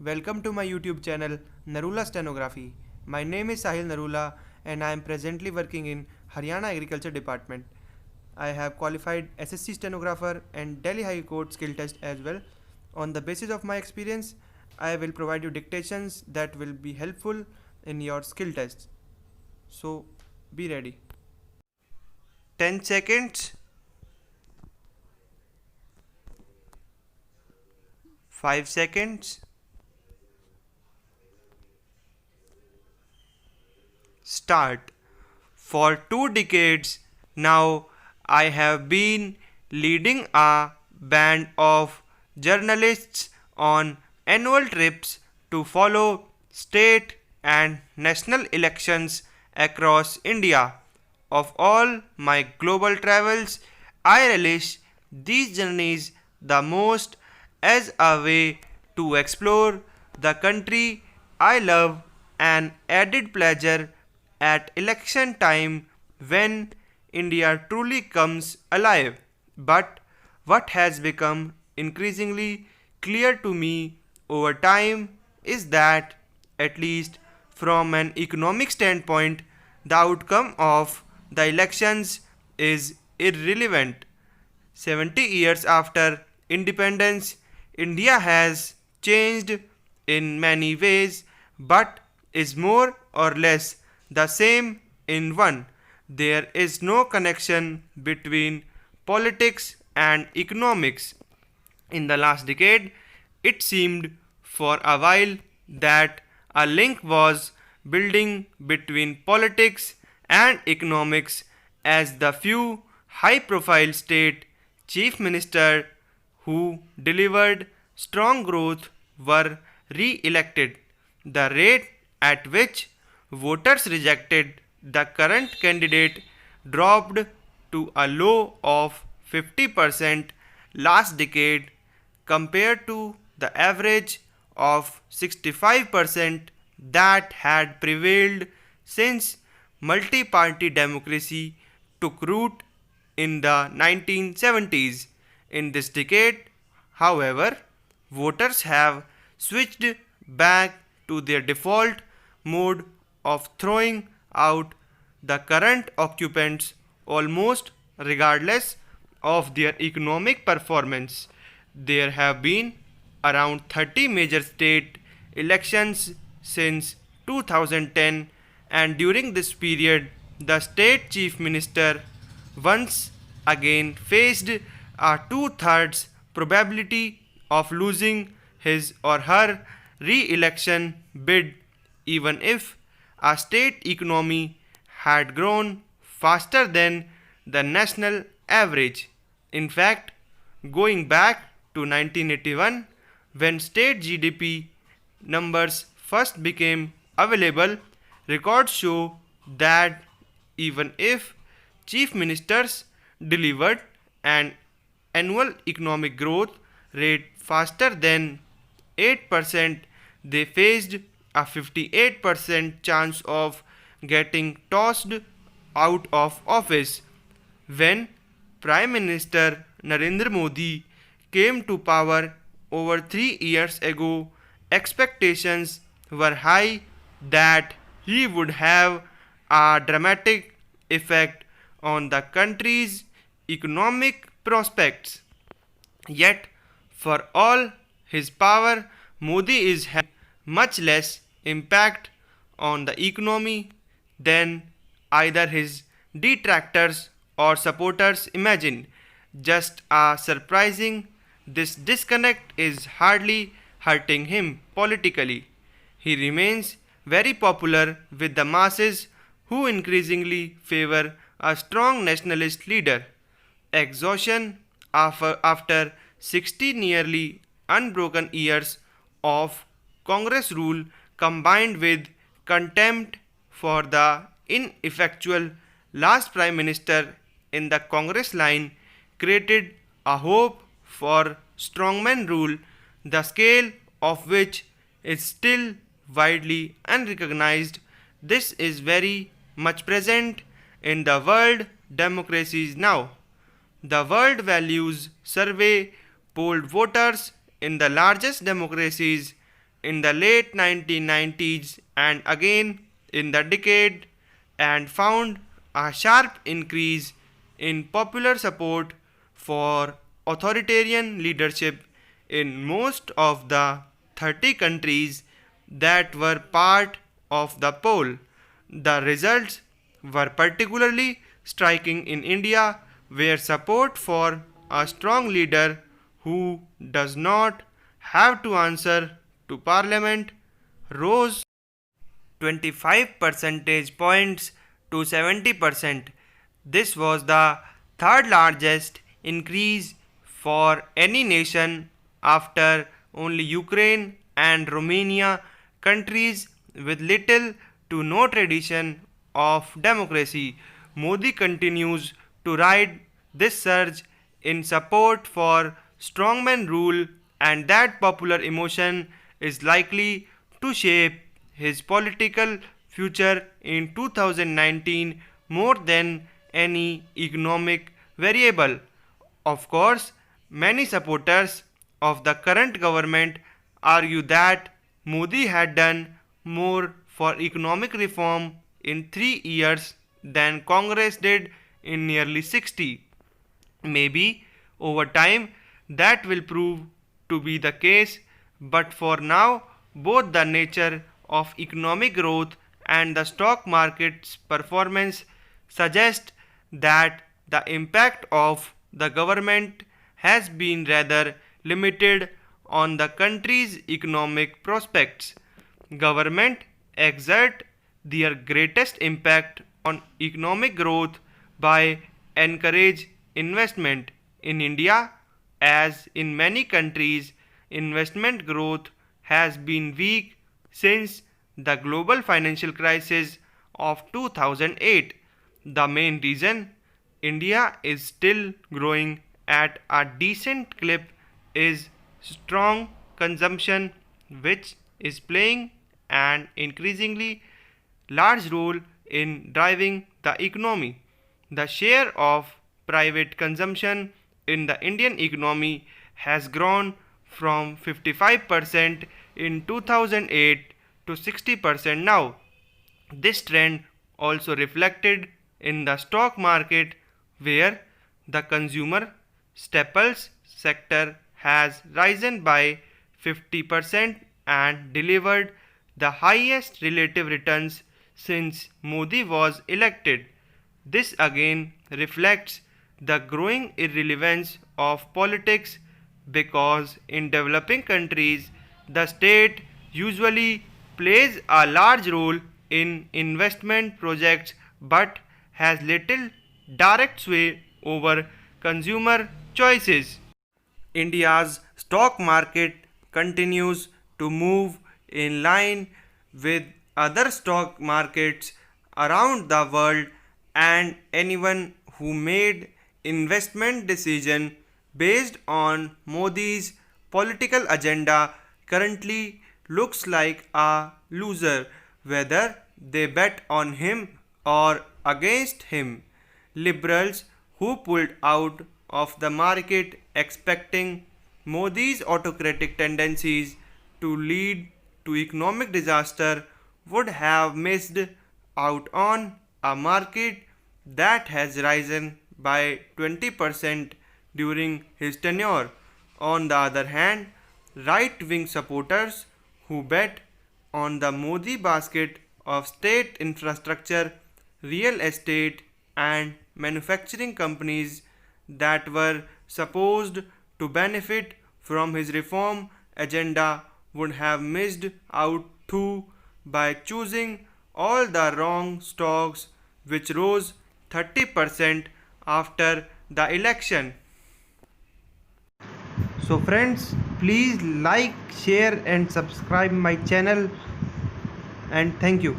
Welcome to my YouTube channel Narula Stenography. My name is Sahil Narula and I am presently working in Haryana Agriculture Department. I have qualified SSC stenographer and Delhi High Court skill test as well. On the basis of my experience, I will provide you dictations that will be helpful in your skill tests. So be ready. 10 seconds. 5 seconds. Start. For 2 decades now, I have been leading a band of journalists on annual trips to follow state and national elections across India. Of all my global travels, I relish these journeys the most as a way to explore the country I love, an added pleasure at election time when India truly comes alive. But what has become increasingly clear to me over time is that, at least from an economic standpoint, the outcome of the elections is irrelevant. 70 years after independence, India has changed in many ways but is more or less the same in one. There is no connection between politics and economics. In the last decade, it seemed for a while that a link was building between politics and economics as the few high profile state chief ministers who delivered strong growth were re elected. The rate at which voters rejected the current candidate dropped to a low of 50% last decade compared to the average of 65% that had prevailed since multi-party democracy took root in the 1970s. In this decade, however, voters have switched back to their default mode of throwing out the current occupants almost regardless of their economic performance. There have been around 30 major state elections since 2010, and during this period, the state chief minister once again faced a two-thirds probability of losing his or her re-election bid, even if a state economy had grown faster than the national average. In fact, going back to 1981, when state GDP numbers first became available, records show that even if chief ministers delivered an annual economic growth rate faster than 8%, they faced a 58% chance of getting tossed out of office. When Prime Minister Narendra Modi came to power over 3 years ago, expectations were high that he would have a dramatic effect on the country's economic prospects. Yet, for all his power, Modi is having much less impact on the economy than either his detractors or supporters imagine. Just a surprising, this disconnect is hardly hurting him politically. He remains very popular with the masses who increasingly favor a strong nationalist leader. Exhaustion after 60 nearly unbroken years of Congress rule combined with contempt for the ineffectual last Prime Minister in the Congress line created a hope for strongman rule, the scale of which is still widely unrecognized. This is very much present in the world democracies now. The World Values Survey polled voters in the largest democracies in the late 1990s and again in the decade, and found a sharp increase in popular support for authoritarian leadership in most of the 30 countries that were part of the poll. The results were particularly striking in India, where support for a strong leader who does not have to answer to parliament rose 25 percentage points to 70%. This was the third largest increase for any nation after only Ukraine and Romania, countries with little to no tradition of democracy. Modi continues to ride this surge in support for strongman rule, and that popular emotion is likely to shape his political future in 2019 more than any economic variable. Of course, many supporters of the current government argue that Modi had done more for economic reform in 3 years than Congress did in nearly 60. Maybe over time that will prove to be the case, but for now, both the nature of economic growth and the stock market's performance suggest that the impact of the government has been rather limited on the country's economic prospects. Government exert their greatest impact on economic growth by encourage investment. In India, as in many countries, investment growth has been weak since the global financial crisis of 2008. The main reason India is still growing at a decent clip is strong consumption, which is playing an increasingly large role in driving the economy. The share of private consumption in the Indian economy has grown from 55% in 2008 to 60% now. This trend also reflected in the stock market, where the consumer staples sector has risen by 50% and delivered the highest relative returns since Modi was elected. This again reflects the growing irrelevance of politics, because in developing countries the state usually plays a large role in investment projects but has little direct sway over consumer choices. India's stock market continues to move in line with other stock markets around the world, and anyone who made investment decision based on Modi's political agenda currently looks like a loser, whether they bet on him or against him. Liberals who pulled out of the market expecting Modi's autocratic tendencies to lead to economic disaster would have missed out on a market that has risen by 20% during his tenure. On the other hand, right wing supporters who bet on the Modi basket of state infrastructure, real estate, and manufacturing companies that were supposed to benefit from his reform agenda would have missed out too by choosing all the wrong stocks, which rose 30% after the election. So friends, please like, share and subscribe my channel, and thank you.